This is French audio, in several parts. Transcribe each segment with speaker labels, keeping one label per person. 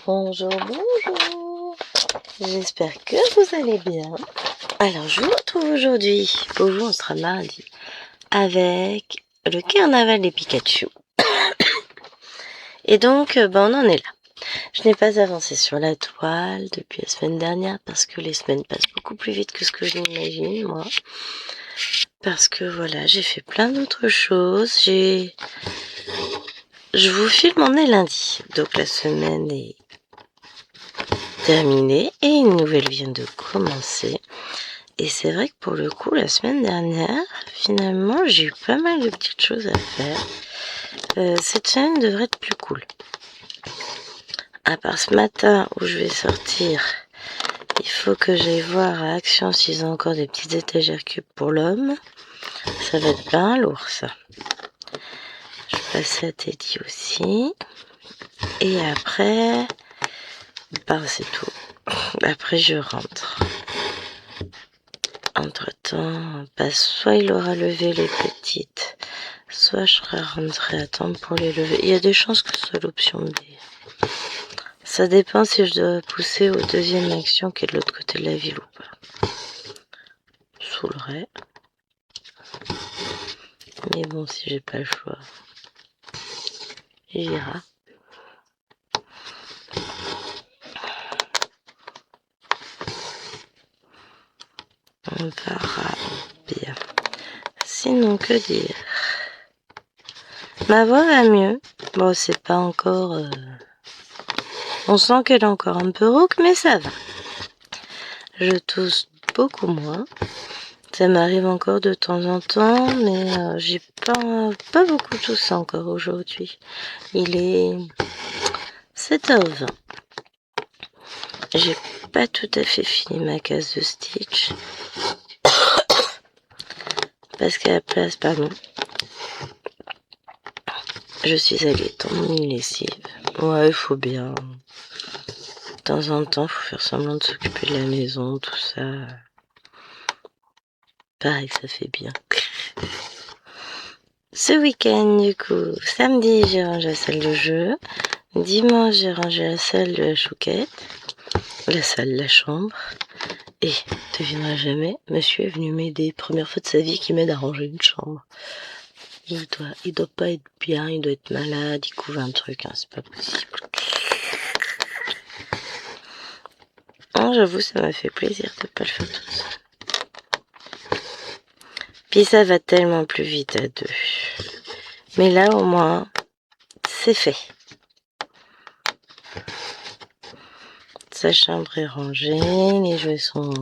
Speaker 1: Bonjour, bonjour. J'espère que vous allez bien. Alors, je vous retrouve aujourd'hui, bonjour, on sera mardi, avec le carnaval des Pikachu. Et donc, on en est là. Je n'ai pas avancé sur la toile depuis la semaine dernière parce que les semaines passent beaucoup plus vite que ce que je l'imagine, moi. Parce que voilà, j'ai fait plein d'autres choses. Je vous filme, on est lundi, donc la semaine est terminée et une nouvelle vient de commencer. Et c'est vrai que pour le coup, la semaine dernière, finalement, j'ai eu pas mal de petites choses à faire. Cette semaine devrait être plus cool. À part ce matin où je vais sortir, il faut que j'aille voir à Action s'ils ont encore des petites étagères cubes pour l'homme. Ça va être bien lourd, ça. Je passe à Teddy aussi. Et après, c'est tout. Après, je rentre. Entre-temps, soit il aura levé les petites, soit je serai rentrée à temps pour les lever. Il y a des chances que ce soit l'option B. Ça dépend si je dois pousser au deuxième action qui est de l'autre côté de la ville ou pas. Saoulerait. Mais bon, si j'ai pas le choix, j'irai. On verra bien. Sinon, que dire? Ma voix va mieux. Bon, c'est pas encore... On sent qu'elle est encore un peu rauque, mais ça va. Je tousse beaucoup moins. Ça m'arrive encore de temps en temps, mais j'ai pas beaucoup toussé encore aujourd'hui. Il est 7h20. J'ai pas tout à fait fini ma case de Stitch. Parce qu'à la place, je suis allée tendre une lessive. Ouais, il faut bien. De temps en temps, faut faire semblant de s'occuper de la maison, tout ça. Pareil que ça fait bien. Ce week-end, du coup, samedi, j'ai rangé la salle de jeu. Dimanche, j'ai rangé la salle de la chouquette. La chambre. Et, devineras jamais, monsieur est venu m'aider. Première fois de sa vie qu'il m'aide à ranger une chambre. Il doit pas être bien, il doit être malade, il couvre un truc, c'est pas possible. J'avoue, ça m'a fait plaisir de pas le faire tout seul. Puis ça va tellement plus vite à deux. Mais là, au moins, c'est fait. Sa chambre est rangée, les jouets sont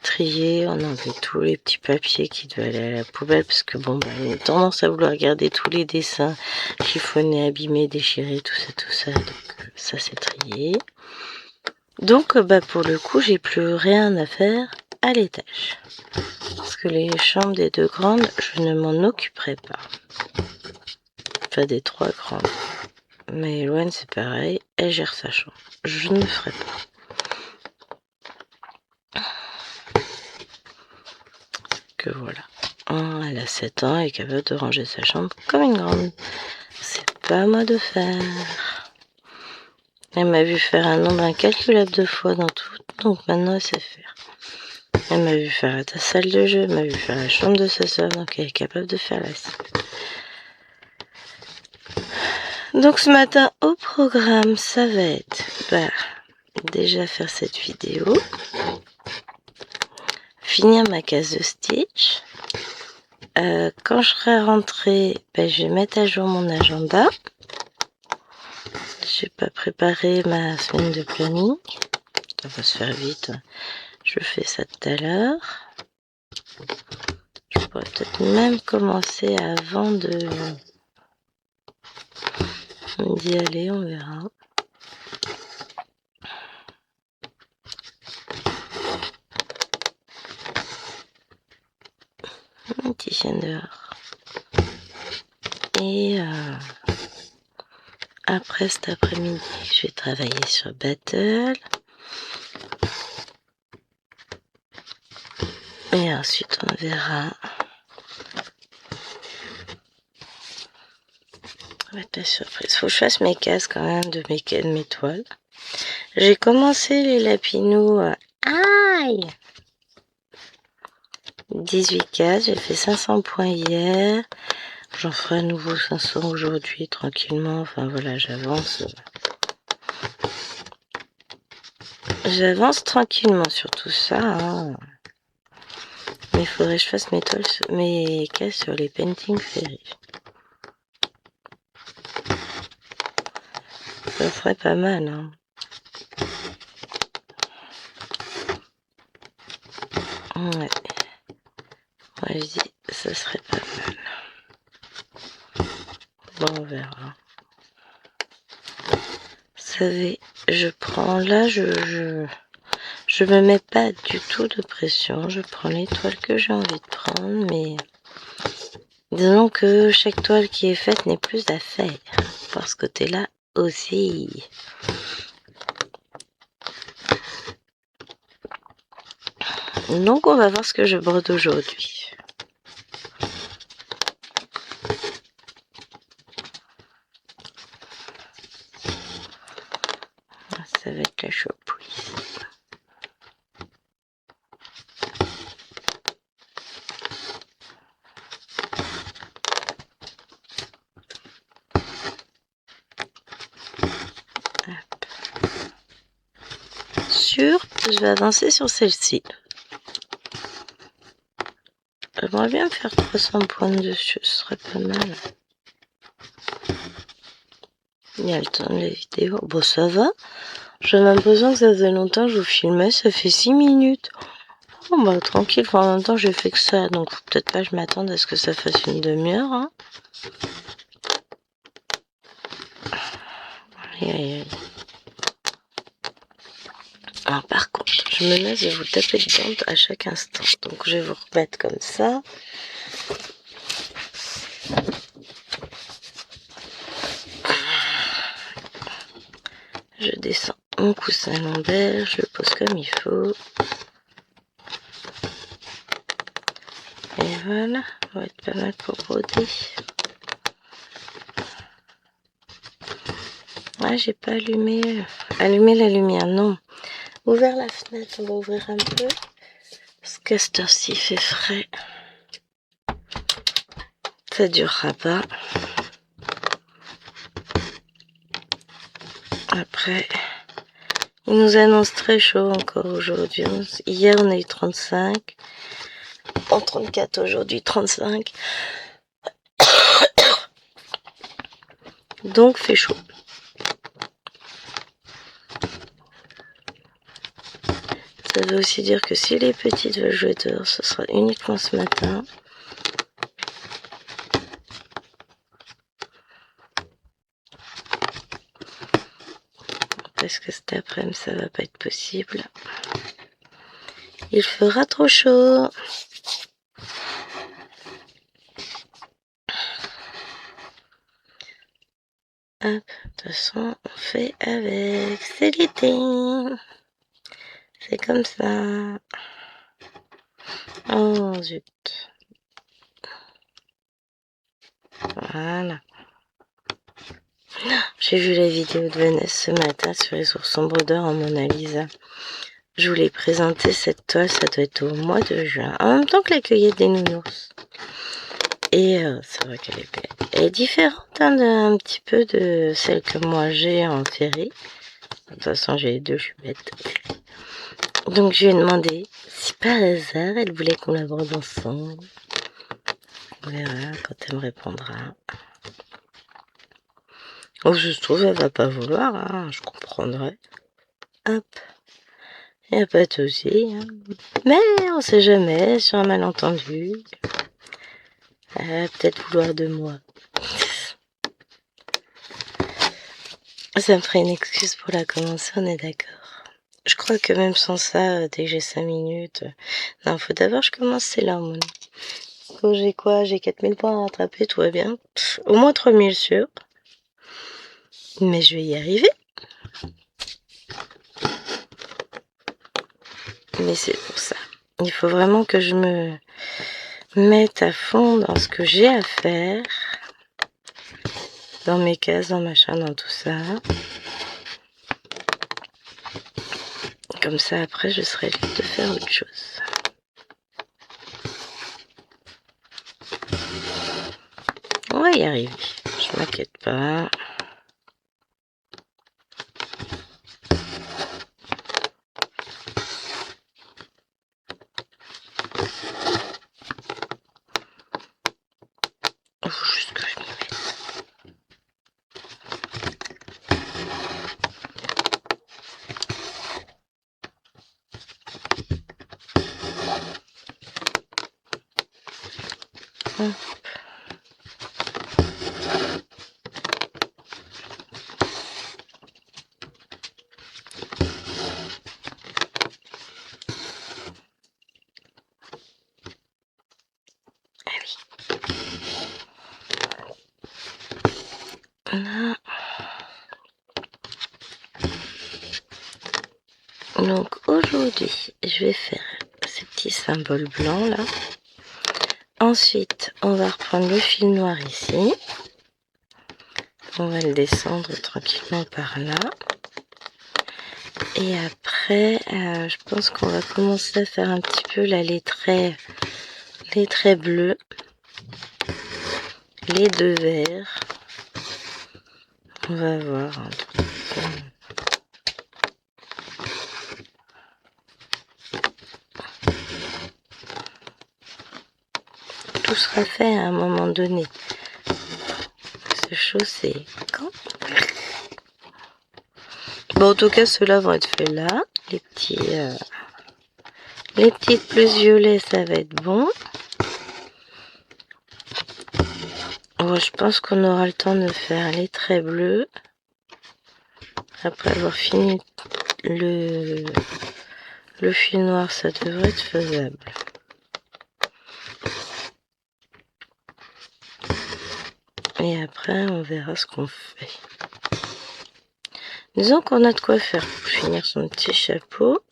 Speaker 1: triés, on enlève tous les petits papiers qui doivent aller à la poubelle parce que il a tendance à vouloir garder tous les dessins chiffonnés, abîmés, déchirés, tout ça, donc ça c'est trié. Donc pour le coup j'ai plus rien à faire à l'étage parce que les chambres des deux grandes je ne m'en occuperai pas, enfin des trois grandes, mais Eloane c'est pareil, elle gère sa chambre, je ne ferai pas. Que voilà. Elle a 7 ans, elle est capable de ranger sa chambre comme une grande. C'est pas à moi de faire. Elle m'a vu faire un nombre incalculable de fois dans tout, donc maintenant elle sait faire. Elle m'a vu faire ta salle de jeu, elle m'a vu faire la chambre de sa soeur, donc elle est capable de faire la sienne. Donc ce matin au programme, ça va être déjà faire cette vidéo, finir ma case de Stitch. Quand je serai rentrée, je vais mettre à jour mon agenda. J'ai pas préparé ma semaine de planning. Ça va se faire vite. Je fais ça tout à l'heure. Je pourrais peut-être même commencer avant d'y aller, on verra. Un petit chien dehors. Et après cet après-midi, je vais travailler sur Battle. Et ensuite, on verra. Ça va être la surprise. Faut que je fasse mes cases quand même de mes toiles. J'ai commencé les lapinous. Aïe! 18 cases, j'ai fait 500 points hier. J'en ferai à nouveau 500 aujourd'hui, tranquillement. Enfin voilà, j'avance. J'avance tranquillement sur tout ça. Hein. Mais il faudrait que je fasse mes cases sur les painting fairy. Ça ferait pas mal. Hein. Ouais. Ouais, je dis, ça serait pas mal. Bon, on verra. Vous savez, je prends là, je me mets pas du tout de pression. Je prends les toiles que j'ai envie de prendre, mais disons que chaque toile qui est faite n'est plus à faire. Par ce côté-là aussi. Donc on va voir ce que je brode aujourd'hui. Ça va être la chopouille. Je vais avancer sur celle-ci. J'aimerais bien faire 300 points dessus, ce serait pas mal. Il y a le temps de la vidéo. Bon, ça va. J'ai l'impression que ça faisait longtemps que je vous filmais, ça fait 6 minutes. Oh bah tranquille, enfin, en même temps j'ai fait que ça, donc peut-être pas je m'attende à ce que ça fasse une demi-heure. Hein. Aïe, aïe, aïe. Alors, par contre, je menace de vous taper dedans à chaque instant. Donc je vais vous remettre comme ça. Je descends mon coussin lombaire, je le pose comme il faut. Et voilà, ça va être pas mal pour broder. Ah, j'ai pas allumé la lumière, non. Ouvert la fenêtre, on va ouvrir un peu. Parce que cette heure-ci, il fait frais. Ça durera pas. Après, il nous annonce très chaud encore aujourd'hui. Hier, on a eu 35. En 34 aujourd'hui, 35. Donc, fait chaud. Ça veut aussi dire que si les petites veulent jouer dehors, ce sera uniquement ce matin. Parce que cet après-midi, ça va pas être possible. Il fera trop chaud. Hop, de toute façon, on fait avec. C'est l'été. C'est comme ça. Oh, zut. Voilà. J'ai vu la vidéo de Vanessa ce matin sur les oursons brodeurs en Mona Lisa. Je voulais présenter cette toile, ça doit être au mois de juin. En même temps que la cueillette des nounours. Et c'est vrai qu'elle est belle. Elle est différente hein, un petit peu de celle que moi j'ai en série. De toute façon, j'ai les deux, je suis bête. Donc je lui ai demandé si par hasard elle voulait qu'on la brode ensemble. On verra quand elle me répondra. Oh, je trouve elle va pas vouloir, hein, je comprendrai. Hop, il n'y a pas de souci. Hein. Mais on sait jamais, sur un malentendu. Elle va peut-être vouloir de moi. Ça me ferait une excuse pour la commencer, on est d'accord. Je crois que même sans ça, dès que j'ai 5 minutes... Non, faut d'abord que je commence, c'est l'hormone. J'ai quoi? J'ai 4000 points à rattraper, tout va bien. Au moins 3000 sûr. Mais je vais y arriver. Mais c'est pour ça. Il faut vraiment que je me mette à fond dans ce que j'ai à faire. Dans mes cases, dans machin, dans tout ça. Comme ça, après, je serai libre de faire autre chose. On va y arriver. Je m'inquiète pas. Il faut juste que je m'y mette. Là. Donc aujourd'hui, je vais faire ces petits symboles blancs là. Ensuite, on va reprendre le fil noir ici. On va le descendre tranquillement par là. Et après, je pense qu'on va commencer à faire un petit peu là les traits bleus, les deux verts. On va voir un truc. Tout sera fait à un moment donné. Se chausser. Quand bon, en tout cas, ceux-là vont être faits là. Les petites plus violets, ça va être bon. Bon, je pense qu'on aura le temps de faire les traits bleus. Après avoir fini le fil noir, ça devrait être faisable. Et après, on verra ce qu'on fait. Disons qu'on a de quoi faire pour finir son petit chapeau.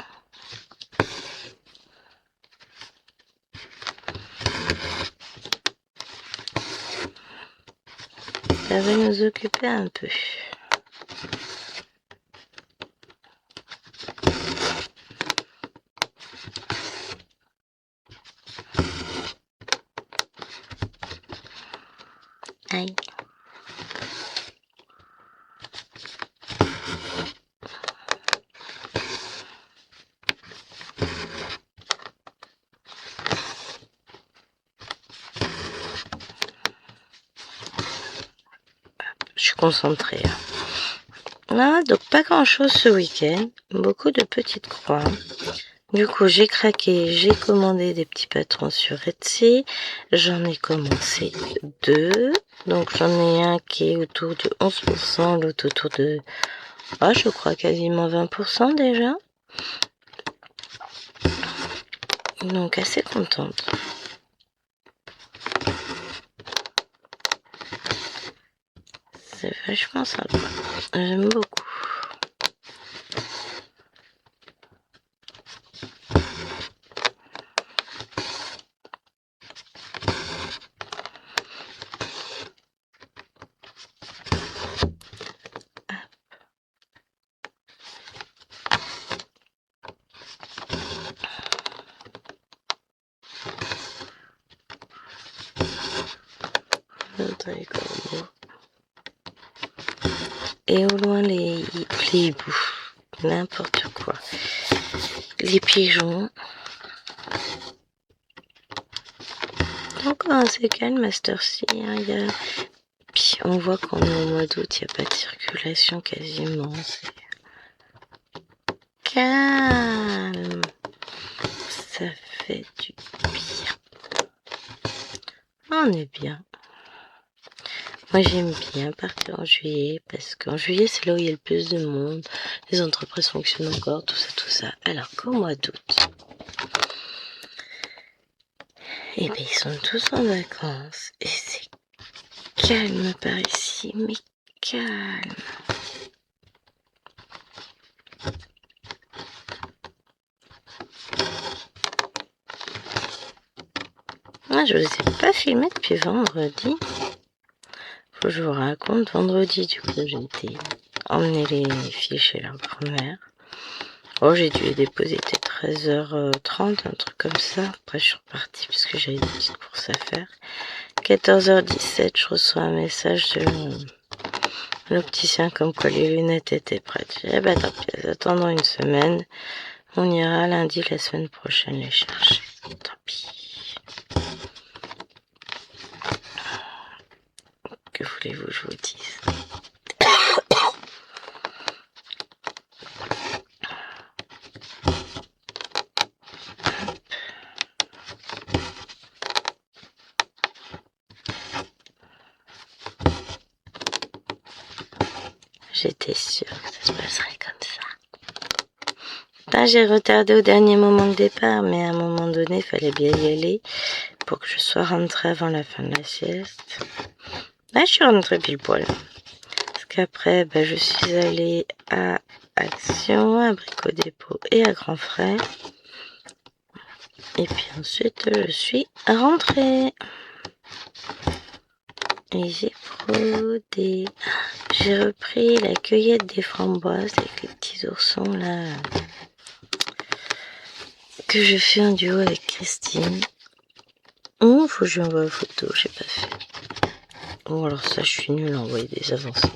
Speaker 1: Ça va nous occuper un peu. Aïe. Je suis concentrée. Ah, donc pas grand chose ce week-end. Beaucoup de petites croix. Du coup, j'ai craqué, j'ai commandé des petits patrons sur Etsy. J'en ai commencé 2. Donc j'en ai un qui est autour de 11%, l'autre autour de, je crois quasiment 20% déjà. Donc assez contente. C'est vachement sympa. J'aime beaucoup. Et au loin les hiboux, n'importe quoi. Les pigeons. Encore assez calme à cette heure-ci. Puis on voit qu'on est au mois d'août, il n'y a pas de circulation quasiment. C'est calme. Ça fait du bien. On est bien. Moi j'aime bien partir en juillet parce qu'en juillet c'est là où il y a le plus de monde. Les entreprises fonctionnent encore, tout ça. Alors qu'au mois d'août, eh bien ils sont tous en vacances et c'est calme par ici, mais calme. Moi je ne vous ai pas filmé depuis vendredi. Faut que je vous raconte, vendredi du coup j'ai été emmener les filles chez leur grand-mère. Oh, j'ai dû les déposer, c'était 13h30, un truc comme ça. Après, je suis repartie parce que j'avais des petites courses à faire. 14h17, je reçois un message de l'opticien comme quoi les lunettes étaient prêtes. J'ai dit, eh ben tant pis, attendons une semaine. On ira lundi la semaine prochaine les chercher. Tant pis. Que voulez-vous que je vous dise? J'étais sûre que ça se passerait comme ça. Là, j'ai retardé au dernier moment le départ, mais à un moment donné, il fallait bien y aller pour que je sois rentrée avant la fin de la sieste. Là, je suis rentrée pile poil. Parce qu'après, je suis allée à Action, à Brico Dépôt et à Grand Frais. Et puis ensuite, je suis rentrée. Et j'ai brodé. J'ai repris la cueillette des framboises avec les petits oursons là. Que je fais en duo avec Christine. Faut que je lui envoie une photo, j'ai pas fait. Bon, alors ça, je suis nulle à envoyer des avancées.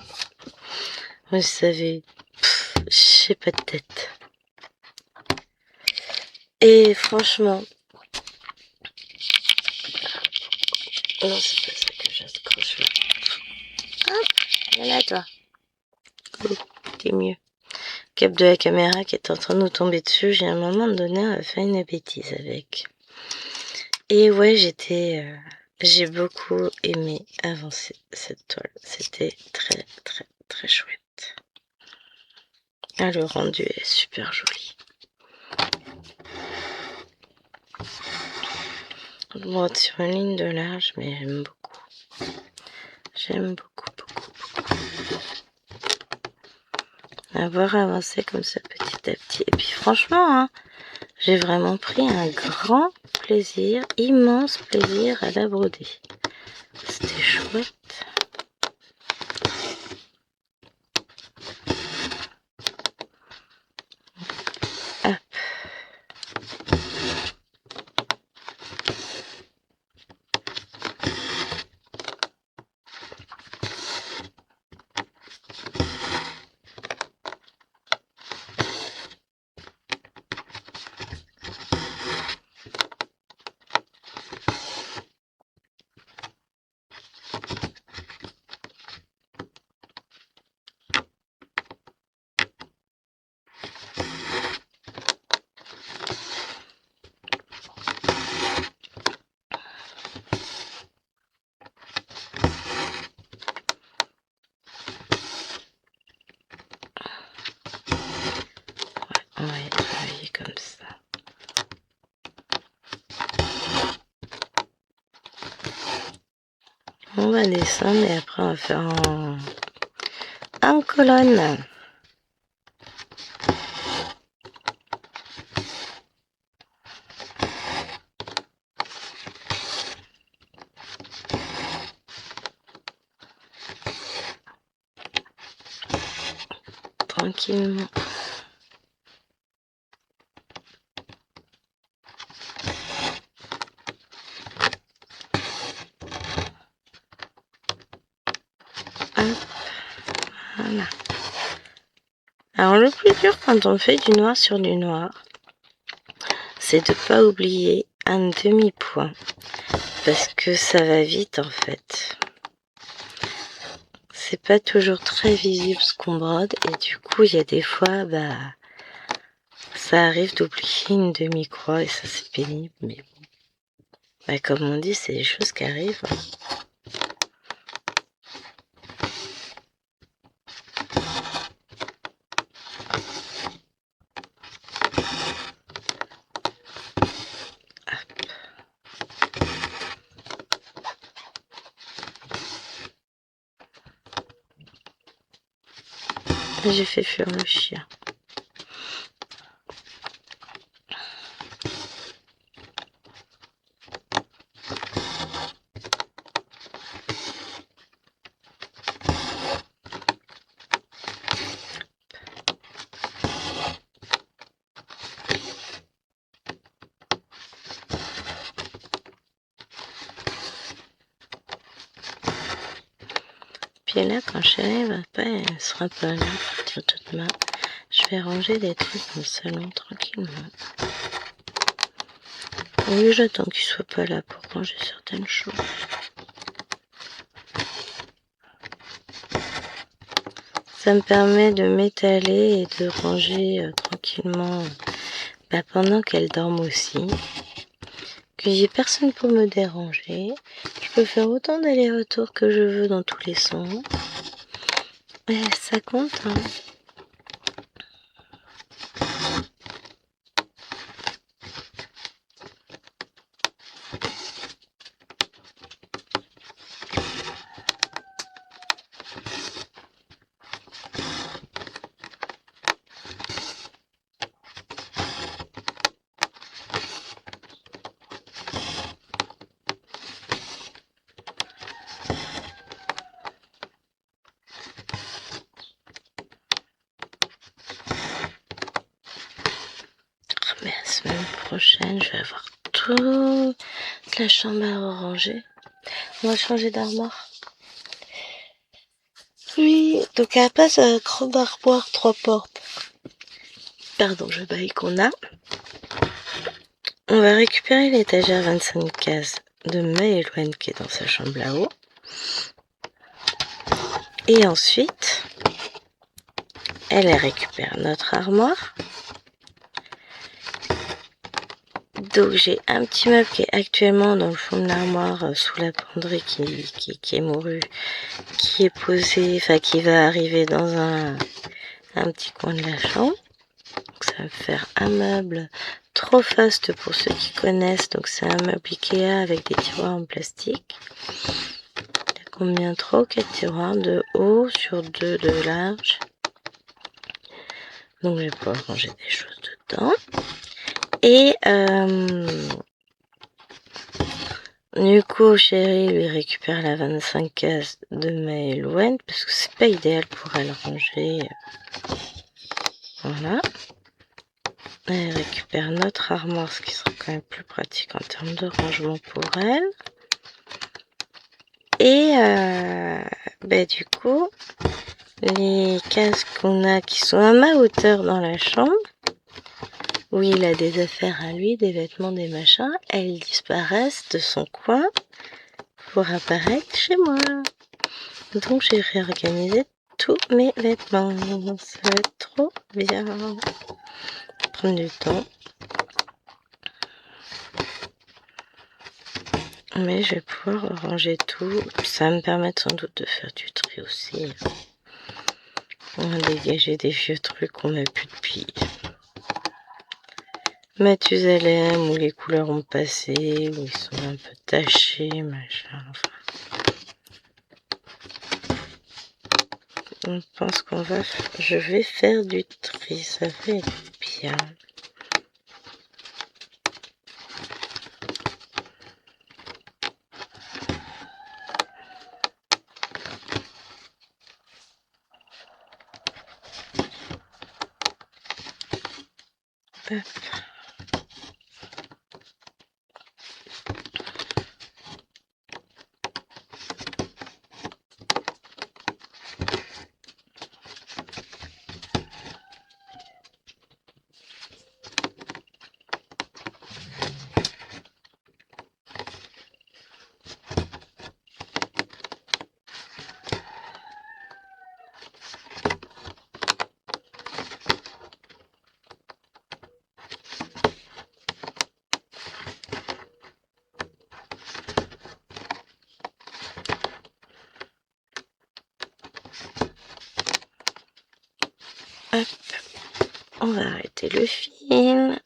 Speaker 1: Vous savez, j'ai pas de tête. Et franchement, non, c'est pas ça que j'accroche là. Hop, viens là, toi. Oh, t'es mieux. Cap de la caméra qui est en train de nous tomber dessus. J'ai à un moment donné, on a fait une bêtise avec. Et ouais, j'ai beaucoup aimé avancer cette toile. C'était très, très, très chouette. Ah, le rendu est super joli. Bon, sur une ligne de large, mais j'aime beaucoup. J'aime beaucoup, beaucoup, beaucoup. Avoir avancé comme ça petit à petit. Et puis franchement, hein, j'ai vraiment pris un grand plaisir, immense plaisir à la broder. C'était chouette. Hop. On va y travailler comme ça. On va descendre et après on va faire en colonne. Tranquillement. Hop. Voilà. Alors le plus dur quand on fait du noir sur du noir, c'est de pas oublier un demi-point. Parce que ça va vite en fait. C'est pas toujours très visible ce qu'on brode et du coup il y a des fois ça arrive d'oublier une demi-croix et ça c'est pénible, mais bon. Comme on dit, c'est des choses qui arrivent. J'ai fait fuir le chien. Puis là, quand Chérie va pas, elle sera pas là à partir de demain. Je vais ranger des trucs dans le salon tranquillement. Oui, j'attends qu'il soit pas là pour ranger certaines choses. Ça me permet de m'étaler et de ranger tranquillement pendant qu'elle dorme aussi. Que j'ai personne pour me déranger. Je peux faire autant d'allers-retours que je veux dans tous les sens. Et ça compte, hein. Mais la semaine prochaine, je vais avoir toute la chambre à ranger. On va changer d'armoire. Oui, donc à la place d'un grand armoire 3 portes. Pardon, je baille qu'on a. On va récupérer l'étagère 25 cases de Maëloine qui est dans sa chambre là-haut. Et ensuite, elle récupère notre armoire. Donc j'ai un petit meuble qui est actuellement dans le fond de l'armoire sous la penderie qui est mourue, qui est posé, enfin qui va arriver dans un petit coin de la chambre. Donc ça va me faire un meuble trop faste pour ceux qui connaissent. Donc c'est un meuble Ikea avec des tiroirs en plastique. Il y a combien? 3 ou 4 tiroirs de haut sur 2 de large. Donc je vais pouvoir ranger des choses dedans. Et du coup, Chérie lui récupère la 25 cases de Maëloine parce que c'est pas idéal pour elle ranger. Voilà. Elle récupère notre armoire, ce qui sera quand même plus pratique en termes de rangement pour elle. Et du coup, les cases qu'on a qui sont à ma hauteur dans la chambre, où il a des affaires à lui, des vêtements, des machins, elles disparaissent de son coin pour apparaître chez moi. Donc j'ai réorganisé tous mes vêtements. Ça va être trop bien. Prendre du temps. Mais je vais pouvoir ranger tout. Ça va me permettre sans doute de faire du tri aussi. On va dégager des vieux trucs qu'on n'a plus depuis Mathusalem, où les couleurs ont passé, où ils sont un peu tachés, machin. Enfin. On pense je vais faire du tri, ça va être bien. Hop. Hop, on va arrêter le film.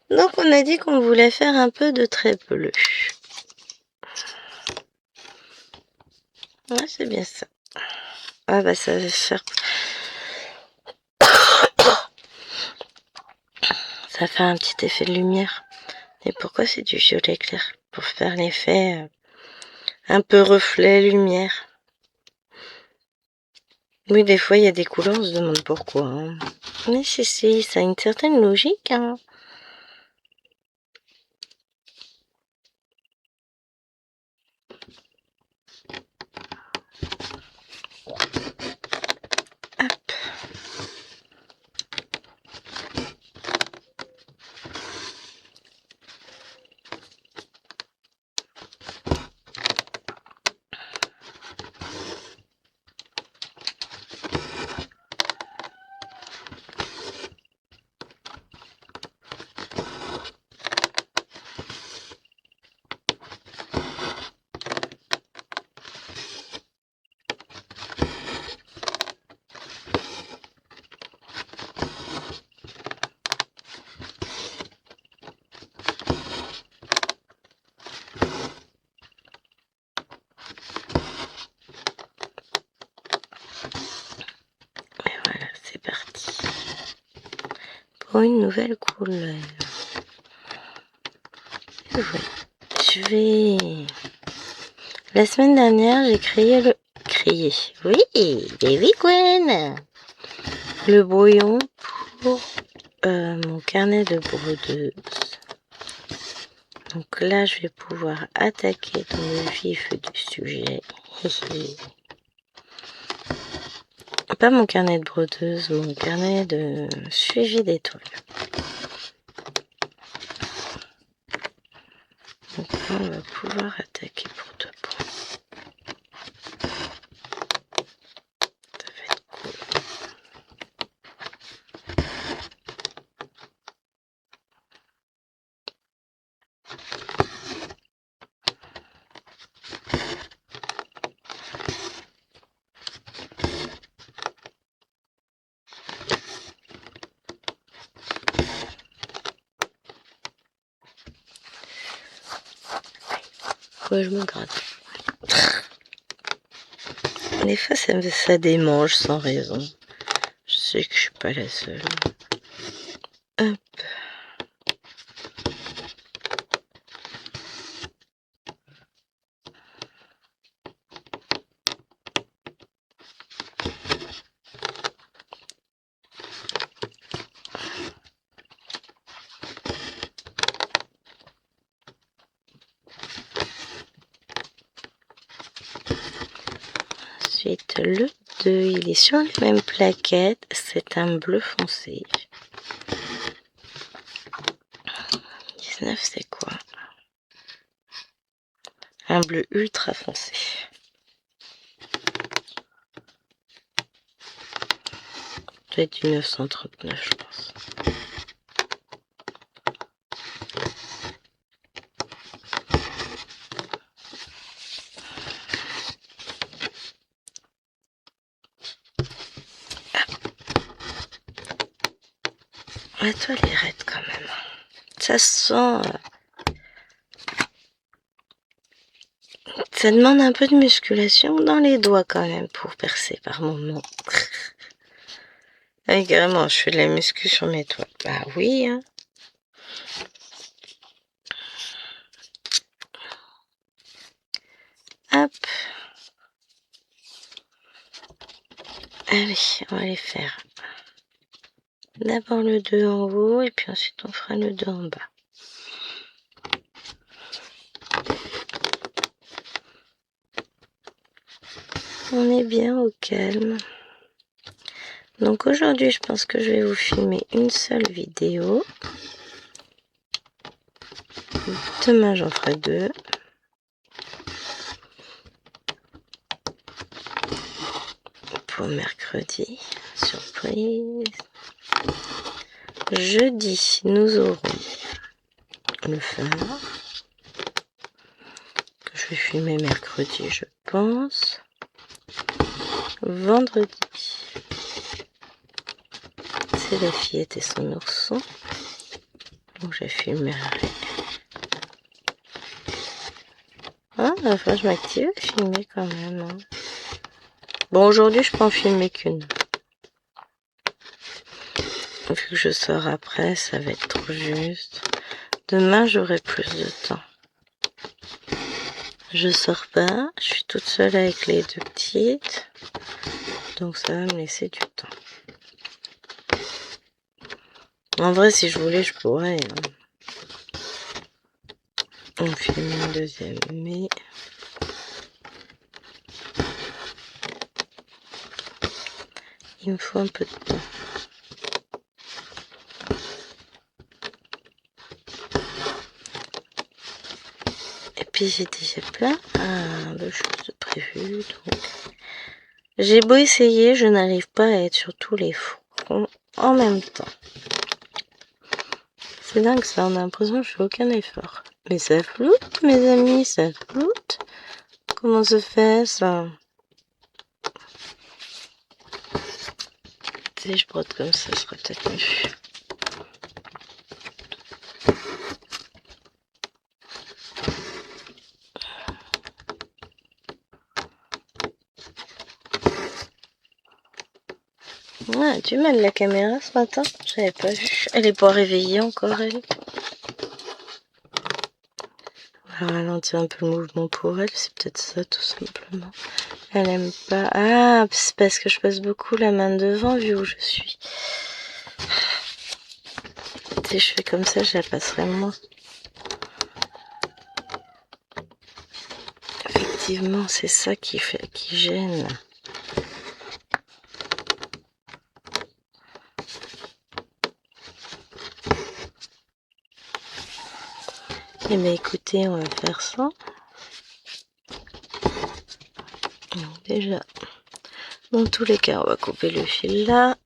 Speaker 1: Donc on a dit qu'on voulait faire un peu de trait bleu. Ouais, c'est bien ça. Ah bah ça va faire... Ça fait un petit effet de lumière. Et pourquoi c'est du violet clair? Pour faire l'effet un peu reflet lumière. Oui, des fois, il y a des couleurs, on se demande pourquoi. Hein. Mais ça a une certaine logique. Hein. Hop. Et voilà, c'est parti. Pour une nouvelle couleur. Je vais... La semaine dernière, j'ai créé. Oui, Baby Gwen. Le brouillon pour mon carnet de brodeuse. Donc là, je vais pouvoir attaquer dans le vif du sujet. Pas mon carnet de brodeuse, mon carnet de suivi d'étoiles. Donc là, on va pouvoir attaquer pour de bon. Ça va être cool. Pourquoi je me gratte? Des fois, ça démange sans raison. Je sais que je suis pas la seule. Hop. Ensuite, le 2, il est sur les mêmes plaquettes. C'est un bleu foncé. 19, c'est quoi? Un bleu ultra foncé. Ça doit être du 939, je pense. La toile est raide quand même. Ça sent... Ça demande un peu de musculation dans les doigts quand même pour percer par moment. Avec vraiment, je fais de la muscu sur mes toiles. Bah oui, hein. Hop. Allez, on va les faire. D'abord le 2 en haut et puis ensuite on fera le 2 en bas. On est bien au calme. Donc aujourd'hui, je pense que je vais vous filmer une seule vidéo. Demain, j'en ferai 2. Pour mercredi, surprise. Jeudi, nous aurons le phare. Que je vais filmer mercredi, je pense. Vendredi, c'est la fillette et son ourson. Donc je filmerai. Ah, enfin, je m'active à filmer quand même. Hein. Bon, aujourd'hui, je peux en filmer qu'une. Vu que je sors après, ça va être trop juste. Demain, j'aurai plus de temps. Je sors pas, je suis toute seule avec les 2 petites. donc ça va me laisser du temps. En vrai, si je voulais, je pourrais en filmer un deuxième, mais il me faut un peu de temps. Et puis j'ai déjà plein de choses de prévues, donc j'ai beau essayer, je n'arrive pas à être sur tous les fronts en même temps. C'est dingue ça, on a l'impression que je fais aucun effort. Mais ça floute, mes amis, ça floute. Comment se fait ça? Si je brode comme ça, ce serait peut-être mieux. Ouais, tu mal la caméra ce matin, j'avais pas vu. Elle est pas réveillée encore, elle. On va ralentir un peu le mouvement pour elle, c'est peut-être ça tout simplement. Elle aime pas. Ah, c'est parce que je passe beaucoup la main devant vu où je suis. Si je fais comme ça, je la passerai moins. Effectivement, c'est ça qui gêne. Eh bien écoutez, on va faire ça. Donc, déjà, dans tous les cas, on va couper le fil là.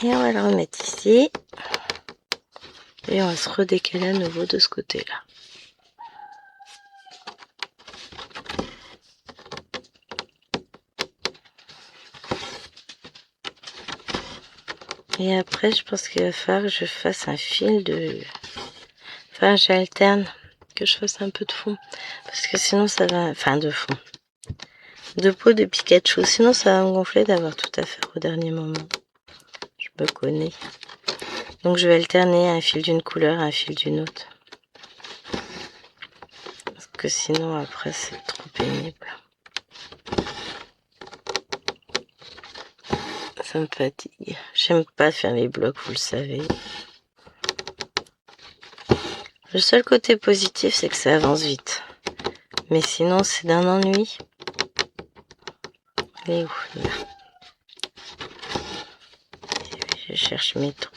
Speaker 1: Et on va le remettre ici. Et on va se redécaler à nouveau de ce côté-là. Et après, je pense qu'il va falloir que je fasse un fil de... Enfin, j'alterne, que je fasse un peu de fond. Parce que sinon, ça va... Enfin, de fond. De peau de Pikachu. Sinon, ça va me gonfler d'avoir tout à faire au dernier moment. Je me connais. Donc, je vais alterner un fil d'une couleur, un fil d'une autre. Parce que sinon, après, c'est trop pénible. Ça me fatigue. J'aime pas faire les blocs, vous le savez. Le seul côté positif, c'est que ça avance vite. Mais sinon, c'est d'un ennui. Elle est où, là? Je cherche mes trous.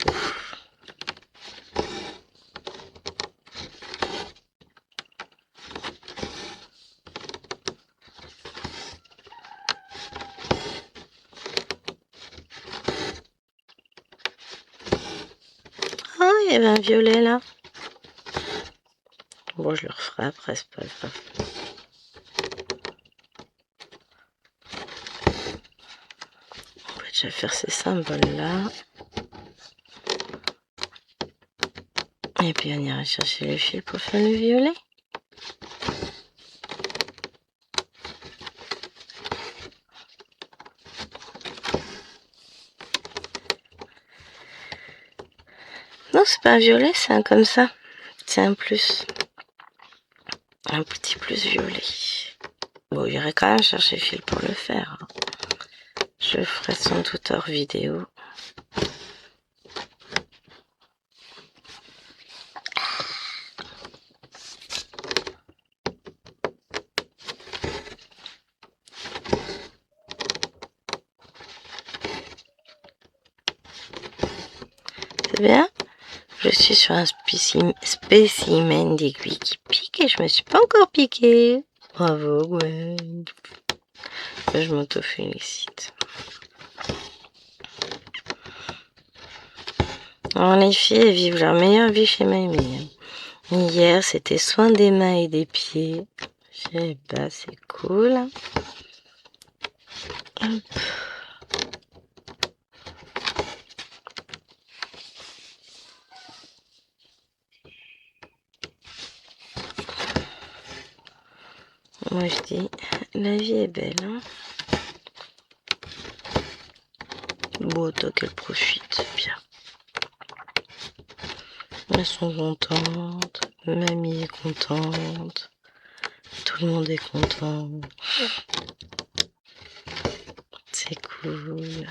Speaker 1: Ah, il y avait un violet là. Bon, je le referai après, c'est pas grave. On va déjà faire ces symboles là. Et puis on ira chercher le fil pour faire le violet. Non, c'est pas un violet, c'est un comme ça. C'est un plus. Un petit plus violet. Bon, il y aurait quand même chercher le fil pour le faire. Je le ferai sans doute hors vidéo. C'est bien. Je suis sur un spécimen d'aiguille qui pique et je me suis pas encore piquée. Bravo, Gwen. Je m'auto-félicite. Alors, les filles, elles vivent leur meilleure vie chez Mamie. Hier, c'était soin des mains et des pieds. Je sais pas, c'est cool. Hop. Moi, je dis, la vie est belle. Hein, autant qu'elles profitent bien. Elles sont contentes, mamie est contente, tout le monde est content. C'est cool.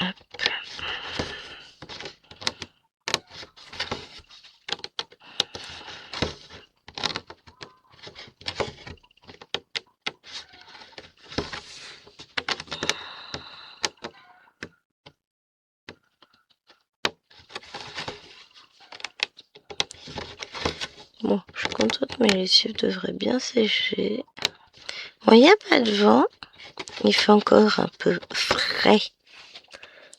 Speaker 1: Hop. Bon, je suis contente, mes lessives devraient bien sécher. Bon, il n'y a pas de vent. Il fait encore un peu frais.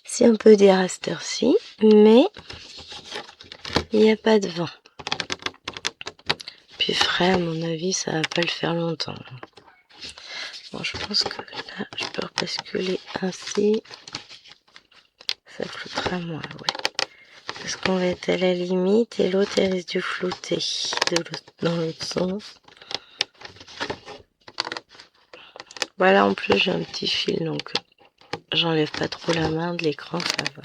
Speaker 1: Si on peut dire à cette heure-ci. Mais il n'y a pas de vent. Puis frais, à mon avis, ça va pas le faire longtemps. Bon, je pense que là, je peux rebasculer ainsi. Ça flottera moins, ouais. Parce qu'on va être à la limite et l'autre, elle risque de flotter dans l'autre sens. Voilà, en plus, j'ai un petit fil, donc j'enlève pas trop la main de l'écran, ça va.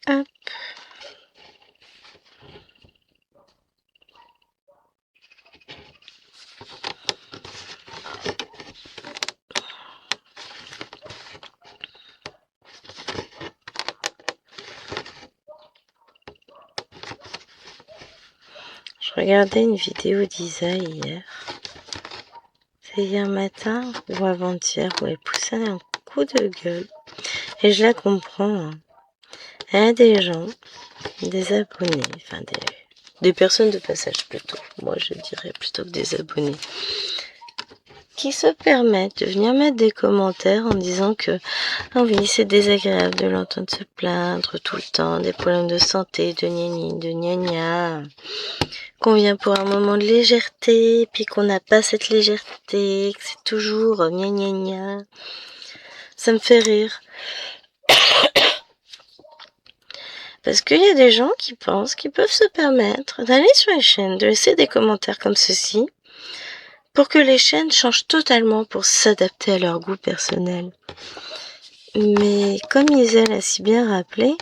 Speaker 1: Hop. Je regardais une vidéo d'Isa hier. C'est hier matin ou avant-hier où elle poussait un coup de gueule. Et je la comprends. Hein. Il y a des gens, des abonnés, enfin des personnes de passage plutôt. Moi je dirais plutôt que des abonnés. Qui se permettent de venir mettre des commentaires en disant que ah oui, c'est désagréable de l'entendre se plaindre tout le temps, des problèmes de santé, de gna de gna gna, qu'on vient pour un moment de légèreté, puis qu'on n'a pas cette légèreté, que c'est toujours gna gna gna. Ça me fait rire. Parce qu'il y a des gens qui pensent qu'ils peuvent se permettre d'aller sur les chaînes, de laisser des commentaires comme ceci, pour que les chaînes changent totalement pour s'adapter à leur goût personnel. Mais comme Isel a si bien rappelé,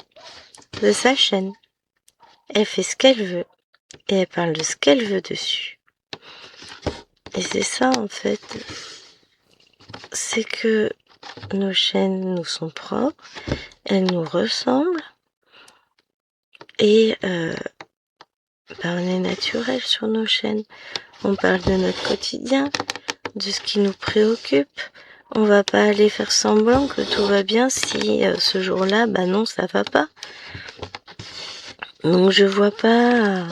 Speaker 1: de sa chaîne, elle fait ce qu'elle veut et elle parle de ce qu'elle veut dessus. Et c'est ça en fait, c'est que nos chaînes nous sont propres, elles nous ressemblent et on est naturel sur nos chaînes. On parle de notre quotidien, de ce qui nous préoccupe. On va pas aller faire semblant que tout va bien si ce jour-là, non, ça va pas. Donc je vois pas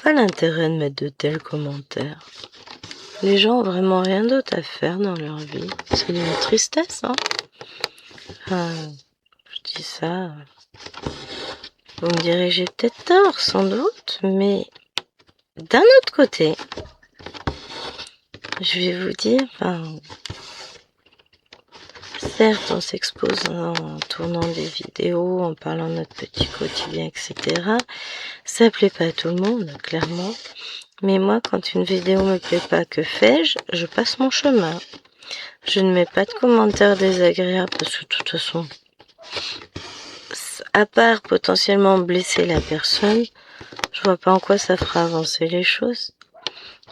Speaker 1: l'intérêt de mettre de tels commentaires. Les gens ont vraiment rien d'autre à faire dans leur vie. C'est une tristesse, hein. Je dis ça. Vous me direz, j'ai peut-être tort, sans doute, mais d'un autre côté, je vais vous dire, certes, on s'expose en tournant des vidéos, en parlant de notre petit quotidien, etc. Ça plaît pas à tout le monde, clairement. Mais moi, quand une vidéo me plaît pas, que fais-je? Je passe mon chemin. Je ne mets pas de commentaires désagréables parce que de toute façon, à part potentiellement blesser la personne, je vois pas en quoi ça fera avancer les choses.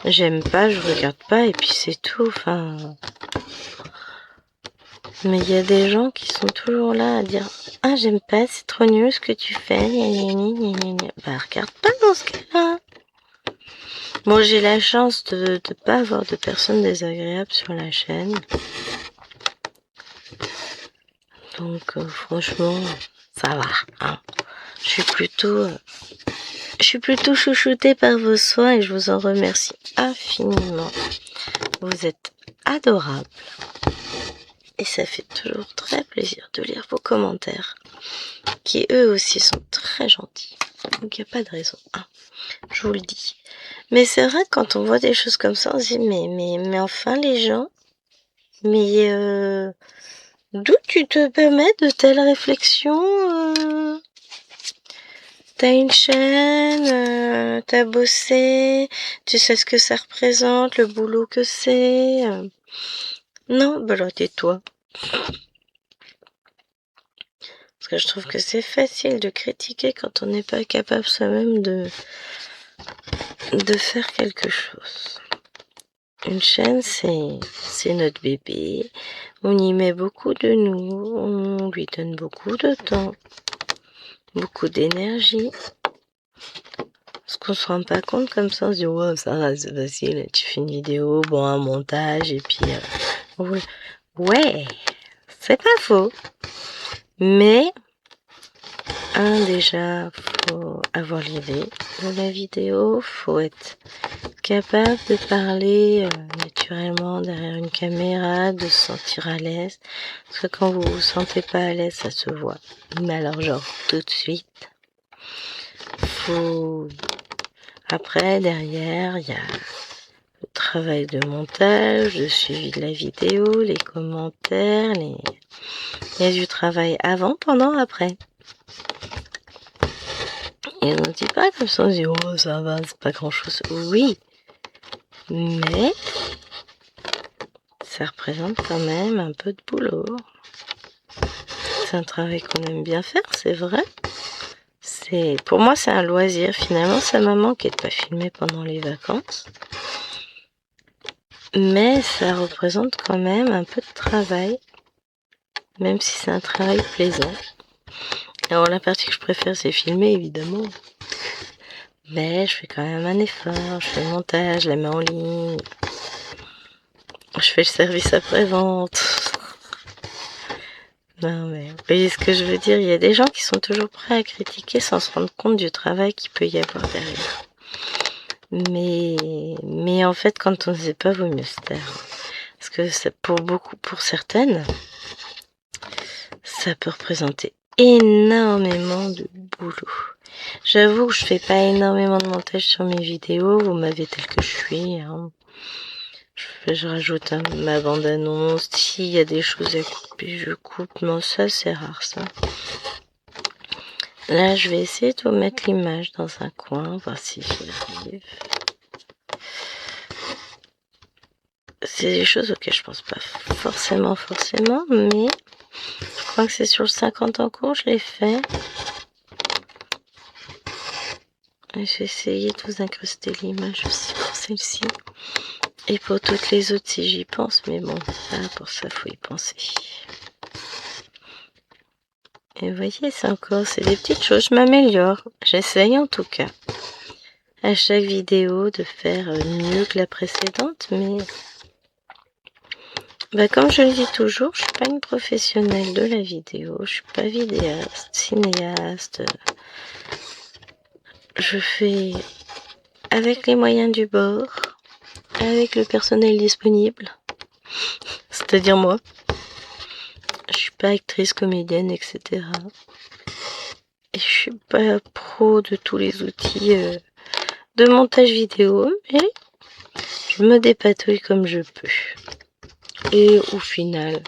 Speaker 1: J'aime pas, je regarde pas et puis c'est tout. Mais il y a des gens qui sont toujours là à dire « Ah, j'aime pas, c'est trop nul ce que tu fais, gna gna gna gna gna. » Bah, regarde pas dans ce cas-là. Bon, j'ai la chance de pas avoir de personnes désagréables sur la chaîne. Donc, franchement, ça va. Hein. Je suis plutôt chouchoutée par vos soins et je vous en remercie infiniment. Vous êtes adorables. Et ça fait toujours très plaisir de lire vos commentaires, qui eux aussi sont très gentils. Donc il n'y a pas de raison, hein, je vous le dis. Mais c'est vrai que quand on voit des choses comme ça, on se dit mais enfin les gens, mais d'où tu te permets de telles réflexions T'as une chaîne, t'as bossé, tu sais ce que ça représente, le boulot que c'est. Non, bah alors tais-toi. Parce que je trouve que c'est facile de critiquer quand on n'est pas capable soi-même de faire quelque chose. Une chaîne, c'est notre bébé. On y met beaucoup de nous, on lui donne beaucoup de temps, beaucoup d'énergie. Parce qu'on se rend pas compte comme ça, on se dit ouais ça va, c'est facile, tu fais une vidéo, bon un montage et puis ouais, c'est pas faux. Mais déjà faut avoir l'idée de la vidéo, faut être capable de parler naturellement derrière une caméra, de se sentir à l'aise. Parce que quand vous vous sentez pas à l'aise, ça se voit. Mais alors genre tout de suite, faut... Après, derrière, il y a le travail de montage, de suivi de la vidéo, les commentaires, il y a du travail avant, pendant, après. Et on ne dit pas comme ça, on se dit oh ça va, c'est pas grand chose. Oui, mais ça représente quand même un peu de boulot. C'est un travail qu'on aime bien faire, c'est vrai. Pour moi, c'est un loisir. Finalement, ça m'a manqué de pas filmer pendant les vacances. Mais ça représente quand même un peu de travail, même si c'est un travail plaisant. Alors la partie que je préfère, c'est filmer, évidemment. Mais je fais quand même un effort, je fais le montage, je la mets en ligne. Je fais le service après-vente. Non mais, vous voyez ce que je veux dire? Il y a des gens qui sont toujours prêts à critiquer sans se rendre compte du travail qu'il peut y avoir derrière. Mais en fait, quand on ne sait pas, vaut mieux se taire. Parce que pour certaines, ça peut représenter énormément de boulot. J'avoue que je fais pas énormément de montage sur mes vidéos, vous m'avez tel que je suis, hein. Je rajoute ma bande-annonce, s'il y a des choses à couper, je coupe, non ça c'est rare ça. Là je vais essayer de vous mettre l'image dans un coin, voir si j'y arrive. C'est des choses auxquelles je pense pas forcément, mais je crois que c'est sur le 50 en cours, je l'ai fait. J'ai essayé de vous incruster l'image aussi pour celle-ci. Et pour toutes les autres si j'y pense, mais bon, ça, pour ça, faut y penser. Et vous voyez, c'est des petites choses, je m'améliore. J'essaye en tout cas. À chaque vidéo de faire mieux que la précédente, mais... comme je le dis toujours, je suis pas une professionnelle de la vidéo, je suis pas vidéaste, cinéaste. Je fais avec les moyens du bord, avec le personnel disponible, c'est-à-dire moi. Je suis pas actrice, comédienne, etc. Et je suis pas pro de tous les outils de montage vidéo, mais je me dépatouille comme je peux. Et au final,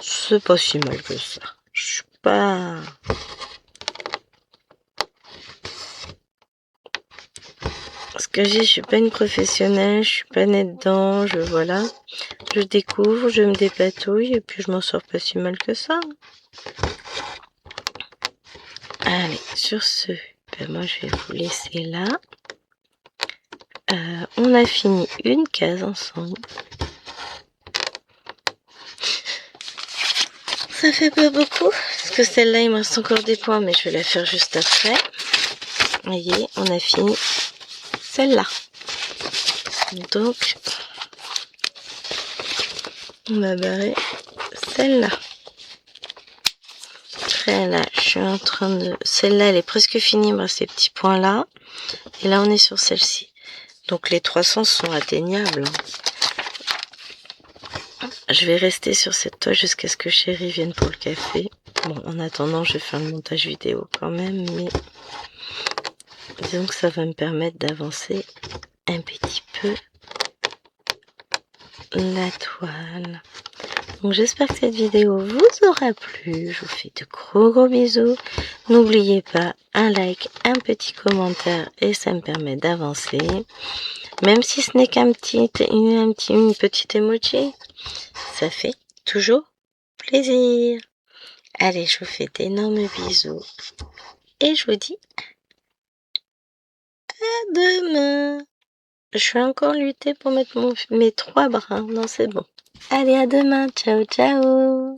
Speaker 1: c'est pas si mal que ça. Je suis pas... Ce que je suis pas une professionnelle, je suis pas née dedans, voilà. Je découvre, je me dépatouille et puis je m'en sors pas si mal que ça. Allez, sur ce, moi je vais vous laisser là. On a fini une case ensemble. Ça fait pas beaucoup, parce que celle-là il me reste encore des points, mais je vais la faire juste après. Vous voyez, on a fini celle-là. Donc, on va barrer celle-là. Après là, je suis en train de... Celle-là, elle est presque finie, ces petits points-là. Et là, on est sur celle-ci. Donc, les 300 sont atteignables. Je vais rester sur cette toile jusqu'à ce que Chérie vienne pour le café. Bon, en attendant, je vais faire le montage vidéo quand même, mais disons que ça va me permettre d'avancer un petit peu la toile. Donc j'espère que cette vidéo vous aura plu. Je vous fais de gros bisous. N'oubliez pas un like, un petit commentaire et ça me permet d'avancer. Même si ce n'est qu'une petite emoji, ça fait toujours plaisir. Allez, je vous fais d'énormes bisous et je vous dis à demain. Je vais encore lutter pour mettre mes 3 bras. Non, c'est bon. Allez, à demain. Ciao, ciao.